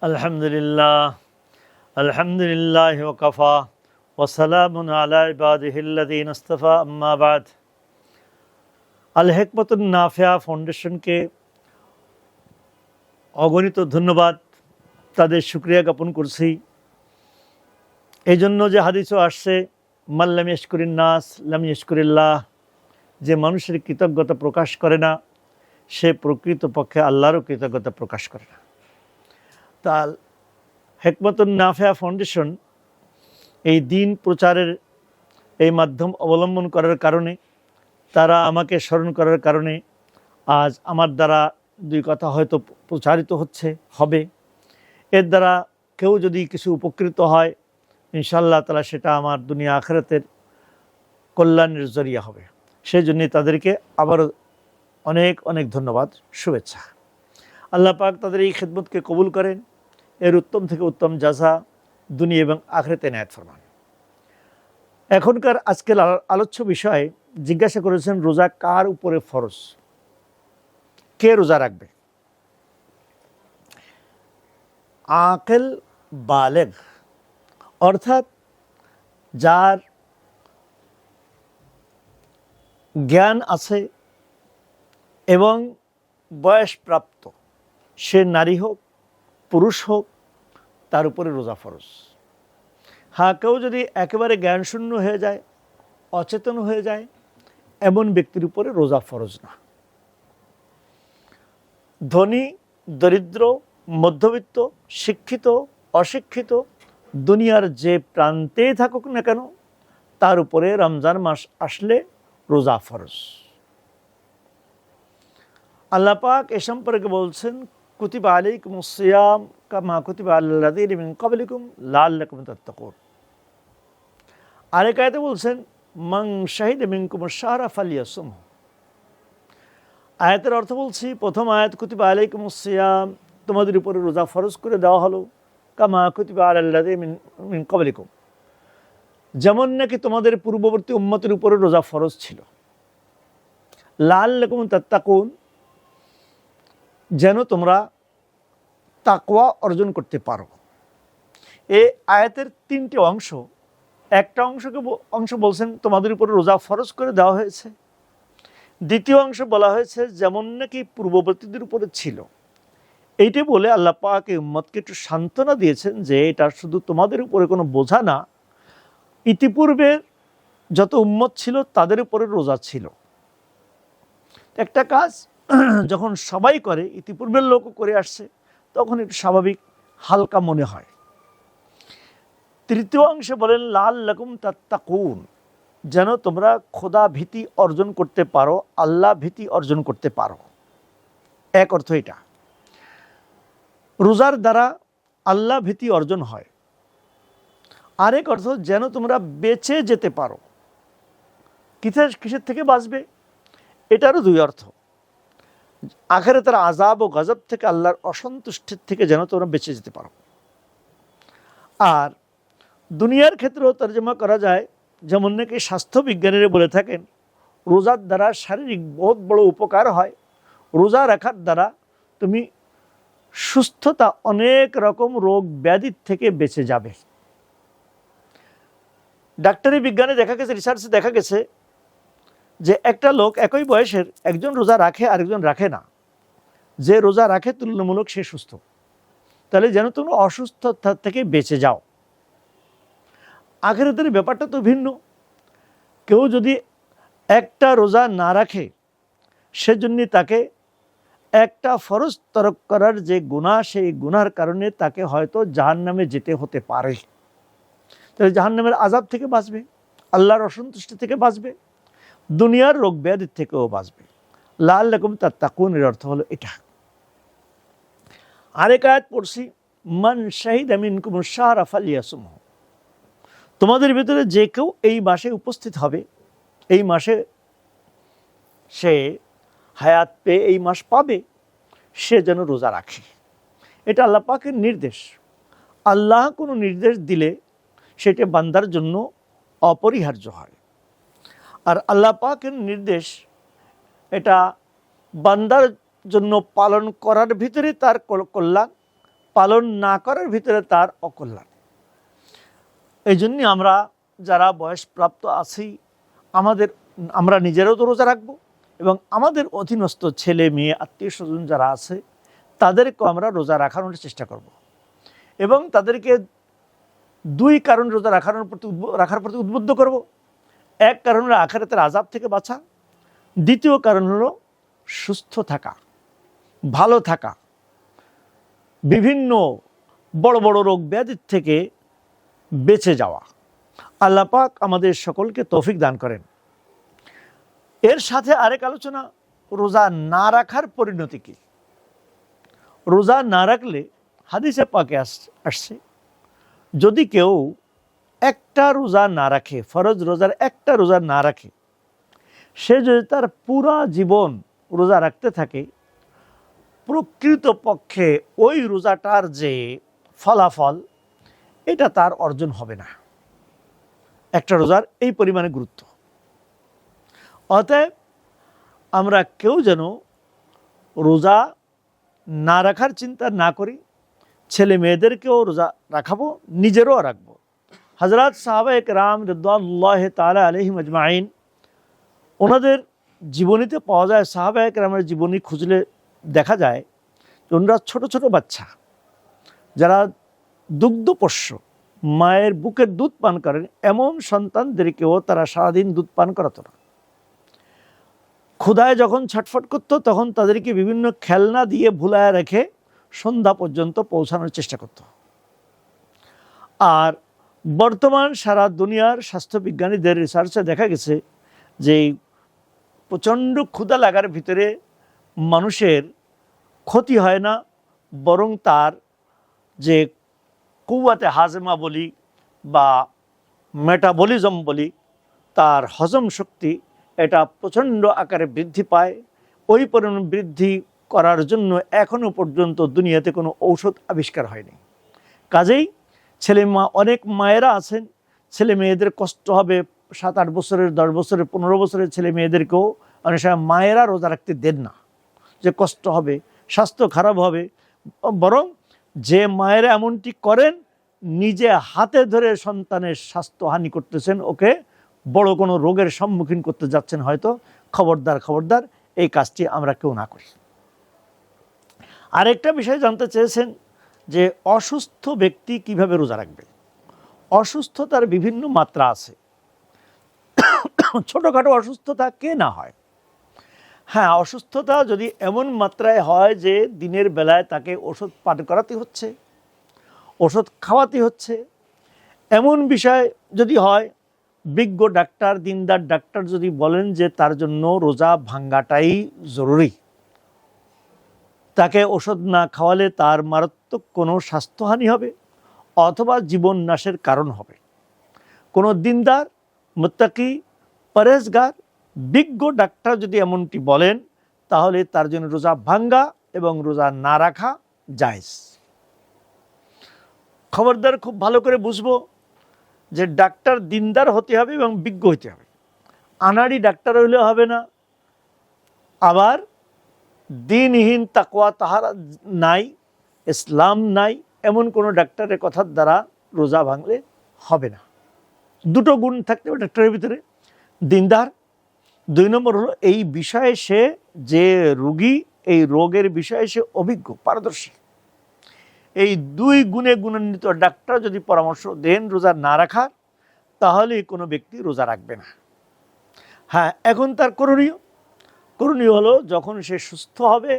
আলহামদুলিল্লাহ আলহামদুলিল্লাহ ওয়াকাফা ওয়াসালামুন আলা ইবাদিহিল্লাযীনা ইসতাফা আম্মা বাদ। আল হিকমাতুন নাফিয়া ফাউন্ডেশনকে অগণিত ধন্যবাদ, তাদের শুকরিয়া জ্ঞাপন করছি। এই জন্য যে হাদিসও আসছে, মান লাম ইয়াশকুরিন নাস লাম ইয়াশকুরিল্লাহ, যে মানুষের কৃতজ্ঞতা প্রকাশ করে না সে প্রকৃতপক্ষে আল্লাহরও কৃতজ্ঞতা প্রকাশ করে না। তা হিকমাতুন নাফিয়া ফাউন্ডেশন এই দিন প্রচারের এই মাধ্যম অবলম্বন করার কারণে, তারা আমাকে স্মরণ করার কারণে আজ আমার দ্বারা দুই কথা হয়তো প্রচারিত হবে। এর দ্বারা কেউ যদি কিছু উপকৃত হয়, ইনশাআল্লাহ তাআলা সেটা আমার দুনিয়া আখিরাতের কল্যাণের জরিয়া হবে। সেই জন্যে তাদেরকে আবারও অনেক অনেক ধন্যবাদ, শুভেচ্ছা। আল্লাহ পাক তাদের এই খিদমতকে কবুল করেন, এর উত্তম থেকে উত্তম জাযা দুনিয়া এবং আখিরাতে নেয়াত ফরমান। এখনকার আজকের আলোচ্য বিষয়ে জিজ্ঞাসা করেছেন, রোজা কার উপরে ফরজ, কে রোজা রাখবে? আকিল বালেগ, অর্থাৎ যার জ্ঞান আছে এবং বয়সপ্রাপ্ত, সে নারী হোক পুরুষ হোক, তার উপরে রোজা ফরজ। হ্যাঁ, কেউ যদি একেবারে জ্ঞানশূন্য হয়ে যায়, অচেতন হয়ে যায়, এমন ব্যক্তির উপরে রোজা ফরজ না। ধনী দরিদ্র, মধ্যবিত্ত, শিক্ষিত অশিক্ষিত, দুনিয়ার যে প্রান্তেই থাকুক না কেন, তার উপরে রমজান মাস আসলে রোজা ফরজ। আল্লাহ পাক এ সম্পর্কে বলছেন, কুতিবা আলাইকুমুস সিয়াম কামা কুতিবা আলাল্লাযীনা মিন ক্বাবলিকুম লাআল্লাকুম তাত্তাকুন। আরেক আয়াতে বলছেন, মান শাহিদা মিনকুমুশ শাহরা ফালইয়াসুমহু। আয়াতের অর্থ বলছি, প্রথম আয়াত কুতিবা আলাইকুমুস সিয়াম, তোমাদের উপরে রোজা ফরজ করে দেওয়া হলো, কামা কুতিবা আলাল্লাযীনা মিন ক্বাবলিকুম, যেমন নাকি তোমাদের পূর্ববর্তী উম্মতের উপরে রোজা ফরজ ছিল। লাআল্লাকুম তাত্তাকুন, যেন তোমরা তাকওয়া অর্জন করতে পারো। এই আয়াতের তিনটি অংশ। একটা অংশ বলছেন তোমাদের উপরে রোজা ফরজ করে দেওয়া হয়েছে। দ্বিতীয় অংশ বলা হয়েছে যেমন নাকি পূর্ববর্তীদের উপরে ছিল। এইটি বলে আল্লাহ পাক এই উম্মতকে একটু সান্ত্বনা দিয়েছেন যে এটা শুধু তোমাদের উপরে কোনো বোঝা না, ইতিপূর্বে যত উম্মত ছিল তাদের উপরে রোজা ছিল। একটা কাজ যখন সবাই করে, ইতিপূর্বের লোকও করে আসছে, তখন একটু স্বাভাবিক হালকা মনে হয়। তৃতীয় অংশে বলেন লাআল্লাকুম তাত্তাকুন, যেন তোমরা খোদা ভীতি অর্জন করতে পারো, আল্লাহ ভীতি অর্জন করতে পারো। এক অর্থ এটা। রোজার দ্বারা আল্লাহ ভীতি অর্জন হয়। আরেক অর্থ, যেন তোমরা বেঁচে যেতে পারো। কিসের থেকে বাঁচবে? এটারও দুই অর্থ। আখিরাতের আযাব ও গজব থেকে, আল্লাহর অসন্তুষ্টির থেকে যেন তোমরা বেঁচে যেতে পারো। আর দুনিয়ার ক্ষেত্রেও তর্জমা করা যায়, যেমন নাকি স্বাস্থ্য বিজ্ঞানীরা বলে থাকেন, রোজার দ্বারা শারীরিক বহুত বড় উপকার হয়। রোজা রাখার দ্বারা তুমি সুস্থতা, অনেক রকম রোগ ব্যাধির থেকে বেঁচে যাবে। ডাক্তারি বিজ্ঞানে দেখা গেছে, রিসার্চে দেখা গেছে যে একটা লোক একই বয়সের, একজন রোজা রাখে আরেকজন রাখে না। যে রোজা রাখে তুলনামূলক সে সুস্থ। তাহলে যেন তুমি অসুস্থতা থেকে বেঁচে যাও। আখিরাতের ব্যাপারটা তো ভিন্ন। কেউ যদি একটা রোজা না রাখে, সেজন্য তাকে একটা ফরজ তরক করার যে গুনাহ, সেই গুনাহর কারণে তাকে হয়তো জাহান্নামে যেতে হতে পারে। তাহলে জাহান্নামের আযাব থেকে বাঁচবে, আল্লাহর অসন্তুষ্টি থেকে বাঁচবে, দুনিয়ার রোগ ব্যাধির থেকেও বাঁচবে। লাআল্লাকুম তাত্তাকুন এর অর্থ হলো এটা। আরেক আয়াত পড়ছি, মান শাহিদা মিনকুমুশ শাহরা ফালইয়াসুমহু, তোমাদের ভিতরে যে কেউ এই মাসে উপস্থিত হবে, এই মাসে সে হায়াত পেয়ে এই মাস পাবে, সে যেন রোজা রাখে। এটা আল্লাহ পাকের নির্দেশ। আল্লাহ কোনো নির্দেশ দিলে সেটা বান্দার জন্য অপরিহার্য হয়। আর আল্লাহ পাকের নির্দেশ এটা বান্দার জন্য পালন করার ভিতরে তার কল্যাণ, পালন না করার ভিতরে তার অকল্যাণ। এই জন্যই আমরা যারা বয়সপ্রাপ্ত আছি আমরা নিজেরাও তো রোজা রাখবো এবং আমাদের অধীনস্থ ছেলে মেয়ে আত্মীয় স্বজন যারা আছে তাদেরকেও আমরা রোজা রাখানোর চেষ্টা করব এবং তাদেরকে দুই কারণ রোজা রাখার প্রতি উদ্বুদ্ধ করব। এক কারণ হলো আখিরাতের আযাব থেকে বাঁচা, দ্বিতীয় কারণ হলো সুস্থ থাকা, ভালো থাকা, বিভিন্ন বড় বড় রোগ ব্যাধির থেকে বেঁচে যাওয়া। আল্লাহ পাক আমাদের সকলকে তৌফিক দান করেন। এর সাথে আরেক আলোচনা, রোজা না রাখার পরিণতি কি। রোজা না রাখলে হাদিসে পাকে আসছে, যদি কেউ একটা রোজা না রাখে, ফরজ রোজার একটা রোজা না রাখে, সে যদি তার পুরা জীবন রোজা রাখতে থাকে, প্রকৃতপক্ষে ওই রোজাটার যে ফলাফল এটা তার অর্জন হবে না। একটা রোজার এই পরিমাণে গুরুত্ব। অতএব আমরা কেউ যেন রোজা না রাখার চিন্তা না করি, ছেলে মেয়েদেরকেও রোজা রাখাবো, নিজেরও রাখবো। হযরত সাহাবায়ে কেরাম রিদওয়ানুল্লাহি তাআলা আলাইহিম আজমাইন, ওনাদের জীবনীতে পাওয়া যায়, সাহাবায়ে কেরামের জীবনী খুঁজলে দেখা যায় যে ওনারা ছোট ছোট বাচ্চা যারা দুগ্ধপোষ্য, মায়ের বুকের দুধ পান করেন, এমন সন্তানদেরকেও তারা সারাদিন দুধ পান করাতো না। ক্ষুধায় যখন ছটফট করতো তখন তাদেরকে বিভিন্ন খেলনা দিয়ে ভুলায় রেখে সন্ধ্যা পর্যন্ত পৌঁছানোর চেষ্টা করত। আর বর্তমান সারা দুনিয়ার স্বাস্থ্যবিজ্ঞানীদের রিসার্চে দেখা গেছে যে প্রচণ্ড ক্ষুধা লাগার ভিতরে মানুষের ক্ষতি হয় না, বরং তার যে কুওয়াতে হাজমা বলি বা মেটাবলিজম বলি, তার হজম শক্তি এটা প্রচণ্ড আকারে বৃদ্ধি পায়। ওই পরিমাণ বৃদ্ধি করার জন্য এখনও পর্যন্ত দুনিয়াতে কোনো ঔষধ আবিষ্কার হয়নি। কাজেই অনেক মায়েরা আছেন, ছেলে মেয়েদের কষ্ট হবে, 7-8 বছরের, 10 বছরের, 15 বছরের ছেলে মেয়েদেরকেও অনেক সময় মায়েরা রোজা রাখতে দেন না, যে কষ্ট হবে, স্বাস্থ্য খারাপ হবে। বরং যে মায়েরা এমনটি করেন, নিজে হাতে ধরে সন্তানের স্বাস্থ্যহানি করতেছেন, ওকে বড় কোনো রোগের সম্মুখীন করতে যাচ্ছেন হয়তো। খবরদার, খবরদার, এই কাজটি আমরা কেউ না করি। আরেকটা বিষয় জানতে চেয়েছেন যে অসুস্থ ব্যক্তি কিভাবে রোজা রাখবে। অসুস্থতার বিভিন্ন মাত্রা আছে। ছোটোখাটো অসুস্থতা কে না হয়। হ্যাঁ, অসুস্থতা যদি এমন মাত্রায় হয় যে দিনের বেলায় তাকে ওষুধ পান করাতে হচ্ছে, ওষুধ খাওয়াতে হচ্ছে, এমন বিষয় যদি হয়, বিজ্ঞ ডাক্তার, দিনদার ডাক্তার যদি বলেন যে তার জন্য রোজা ভাঙ্গাটাই জরুরি, তাকে ওষুধ না খাওয়ালে তার মারাত্মক কোনো স্বাস্থ্যহানি হবে অথবা জীবন নাশের কারণ হবে, কোনো দিনদার, মুত্তাকি, পরেজগার, বিজ্ঞ ডাক্তার যদি এমনটি বলেন, তাহলে তার জন্য রোজা ভাঙ্গা এবং রোজা না রাখা জায়েজ। খবরদার, খুব ভালো করে বুঝবো যে ডাক্তার দিনদার হতে হবে এবং বিজ্ঞ হতে হবে। আনাড়ি ডাক্তার হইলে হবে না, আবার দিনহীন, তাকওয়া তাহার নাই, ইসলাম নাই, এমন কোনো ডাক্তারের কথার দ্বারা রোজা ভাঙলে হবে না। দুটো গুণ থাকতে হবে ডাক্তারের ভিতরে, দিনদার। 2 নম্বর হলো এই বিষয়ে সে, যে রোগী, এই রোগের বিষয়ে সে অভিজ্ঞ, পারদর্শী। এই 2 গুণে গুণান্বিত ডাক্তার যদি পরামর্শ দেন রোজা না রাখার, তাহলে কোনো ব্যক্তি রোজা রাখবে না। হ্যাঁ, এখন তার করণীয় হলো যখন সে সুস্থ হবে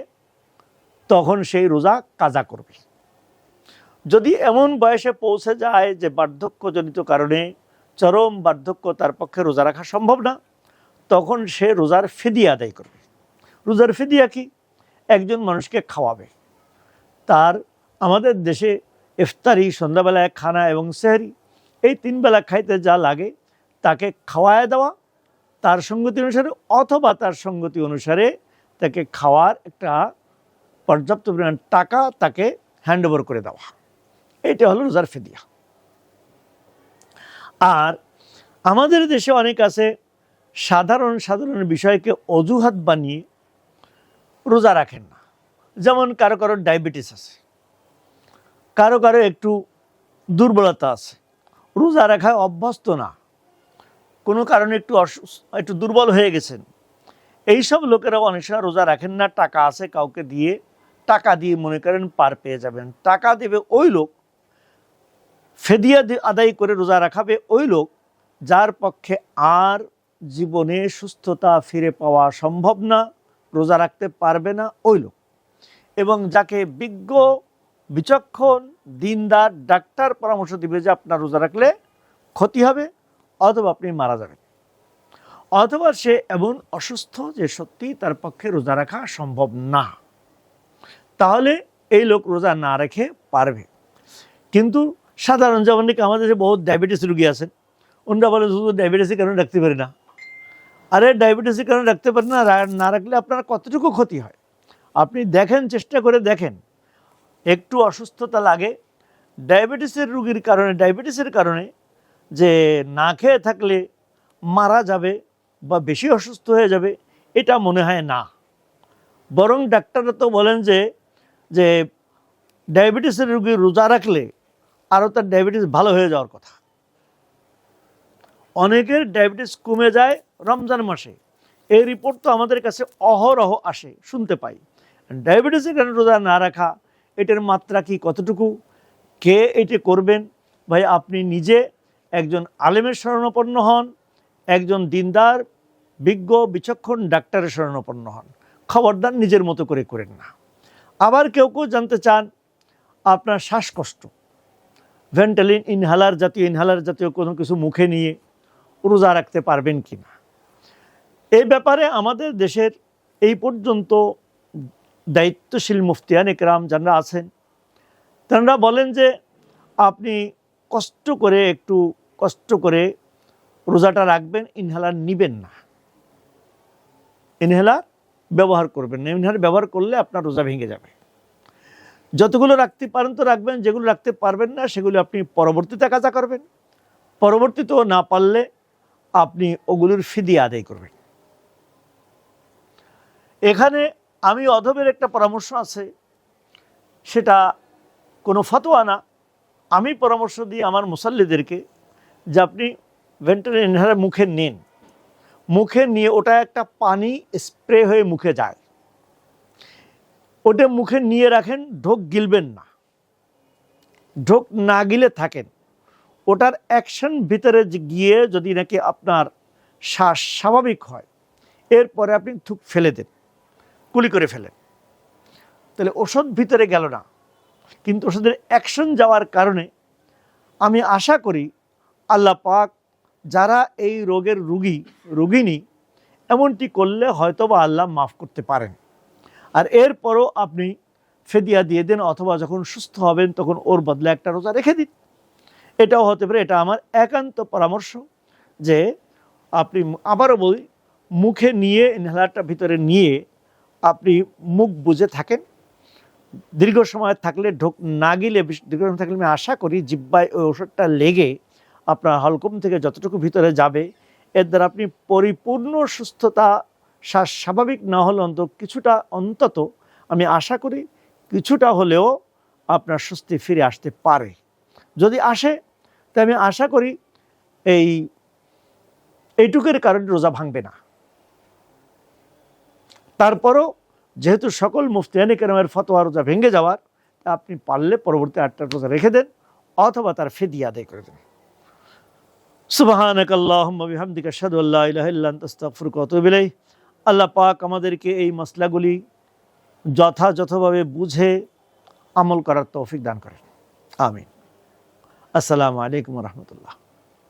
তখন সেই রোজা কাজা করবে। যদি এমন বয়সে পৌঁছে যায় যে বার্ধক্যজনিত কারণে, চরম বার্ধক্য, তার পক্ষে রোজা রাখা সম্ভব না, তখন সে রোজার ফিদিয়া আদায় করবে। রোজার ফিদিয়া কি? একজন মানুষকে খাওয়াবে। তার আমাদের দেশে ইফতারি, সন্ধ্যাবেলায় খানা এবং সেহরি, এই 3 বেলা খাইতে যা লাগে তাকে খাওয়ায় দেওয়া, তার সঙ্গতি অনুসারে অথবা তার সঙ্গতি অনুসারে তাকে খাওয়ার একটা পর্যাপ্ত পরিমাণ টাকা তাকে হ্যান্ড ওভার করে দেওয়া, এইটা হলো রোজার ফিদিয়া। আর আমাদের দেশে অনেক আছে সাধারণ বিষয়কে অজুহাত বানিয়ে রোজা রাখেন না। যেমন কারো কারো ডায়াবেটিস আছে, কারো কারো একটু দুর্বলতা আছে, রোজা রাখায় অভ্যস্ত না, কোনো কারণে একটু দুর্বল হয়ে গেছেন, এইসব লোকেরা অনেক সময় রোজা রাখেন না। টাকা আছে কাউকে দিয়ে, টাকা দিয়ে মনে করেন পার পেয়ে যাবেন। টাকা দেবে ওই লোক, ফেদিয়া আদায় করে রোজা রাখাবে ওই লোক যার পক্ষে আর জীবনে সুস্থতা ফিরে পাওয়া সম্ভব না, রোজা রাখতে পারবে না ওই লোক। এবং যাকে বিজ্ঞ বিচক্ষণ দিনদার ডাক্তার পরামর্শ দিবে যে আপনার রোজা রাখলে ক্ষতি হবে অথবা আপনি মারা যাবেন, অথবা সে এমন অসুস্থ যে সত্যি তার পক্ষে রোজা রাখা সম্ভব না, তাহলে এই লোক রোজা না রেখে পারবে। কিন্তু সাধারণ যেমন আমাদের দেশে বহুত ডায়াবেটিস রুগী আছেন, ওনারা বলে শুধু ডায়াবেটিসের কারণে রাখতে পারি না। আরে ডায়াবেটিসের কারণে রাখতে পারি না, না রাখলে আপনার কতটুকু ক্ষতি হয় আপনি দেখেন, চেষ্টা করে দেখেন। একটু অসুস্থতা লাগে ডায়াবেটিসের কারণে যে না খেয়ে থাকলে মারা যাবে বা বেশি অসুস্থ হয়ে যাবে, এটা মনে হয় না। বরং ডাক্তাররা তো বলেন যে ডায়াবেটিসের রোগী রোজা রাখলে আরও তার ডায়াবেটিস ভালো হয়ে যাওয়ার কথা। অনেকের ডায়াবেটিস কমে যায় রমজান মাসে, এই রিপোর্ট তো আমাদের কাছে অহরহ আসে, শুনতে পাই। ডায়াবেটিসের কারণে রোজা না রাখা, এটার মাত্রা কি কতটুকু, কে এটি করবেন? ভাই আপনি নিজে একজন আলেমের শরণাপন্ন হন, একজন দিনদার বিজ্ঞ বিচক্ষণ ডাক্তারের শরণাপন্ন হন। খবরদার নিজের মতো করে করেন না। আবার কেউ কেউ জানতে চান আপনার শ্বাসকষ্ট, ভেন্টালিন ইনহেলার জাতীয় কোনো কিছু মুখে নিয়ে রোজা রাখতে পারবেন কি না। এই ব্যাপারে আমাদের দেশের এই পর্যন্ত দায়িত্বশীল মুফতিয়ান একরাম যারা আছেন তারা বলেন যে আপনি একটু কষ্ট করে রোজাটা রাখবেন, ইনহেলার নিবেন না, ইনহেলার ব্যবহার করবেন না। ইনহেলার ব্যবহার করলে আপনার রোজা ভেঙে যাবে। যতগুলো রাখতে পারেন তো রাখবেন, যেগুলো রাখতে পারবেন না সেগুলো আপনি পরবর্তীতে কাজা করবেন, পরবর্তীতেও না পারলে আপনি ওগুলোর ফিদিয়া আদায় করবেন। এখানে আমি অধবের একটা পরামর্শ আছে, সেটা কোনো ফতোয়া না, আমি পরামর্শ দিই আমার মুসাল্লিদেরকে যে আপনি ভেন্টালিন ইনহেলার মুখে নিন, মুখে নিয়ে ওটা একটা পানি স্প্রে হয়ে মুখে যায়, ওটা মুখে নিয়ে রাখেন, ঢোক গিলবেন না, ঢোক না গিলে থাকেন। ওটার অ্যাকশন ভিতরে গিয়ে যদি নাকি আপনার শ্বাস স্বাভাবিক হয়, এরপরে আপনি থুক ফেলে দেন, কুলি করে ফেলেন, তাহলে ওষুধ ভিতরে গেল না। কিন্তু ওষুধের অ্যাকশন যাওয়ার কারণে আমি আশা করি আল্লাহ পাক যারা এই রোগের রোগিনী এমনটি করলে হয়তোবা আল্লাহ মাফ করতে পারেন। আর এরপরও আপনি ফেদিয়া দিয়ে দেন, অথবা যখন সুস্থ হবেন তখন ওর বদলে একটা রোজা রেখে দিন। এটাও হতে পারে। এটা আমার একান্ত পরামর্শ যে আপনি, আবারও বলি, মুখে নিয়ে ইনহেলারটা ভিতরে নিয়ে আপনি মুখ বুজে থাকেন। দীর্ঘ সময় থাকলে ঢোক না গিলে, দীর্ঘ সময় থাকলে আমি আশা করি জিহ্বায় ওই ওষুধটা লেগে আপনার হলকম থেকে যতটুকু ভিতরে যাবে, এর দ্বারা আপনি পরিপূর্ণ সুস্থতা, শ্বাস স্বাভাবিক না হলে অন্তত আমি আশা করি কিছুটা হলেও আপনার স্বস্তি ফিরে আসতে পারে। যদি আসে তাই আমি আশা করি এইটুকের কারণে রোজা ভাঙবে না। তারপরও যেহেতু সকল মুফতিয়ানে কেরামের ফতোয়া রোজা ভেঙে যাওয়ার, আপনি পারলে পরবর্তী 8টা রোজা রেখে দেন অথবা তার ফিদিয়া আদায় করে দেন। সুবহানাকাল্লাহুম্মা বিহামদিকা আশহাদু আল্লা ইলাহা ইল্লা আনতা আস্তাগফিরুকা ওয়া আতুবু ইলাইক। আল্লাহ পাক আমাদেরকে এই মাসলাগুলি যথাযথভাবে বুঝে আমল করার তৌফিক দান করেন। আমিন। আসসালামু আলাইকুম ওয়া রাহমাতুল্লাহ।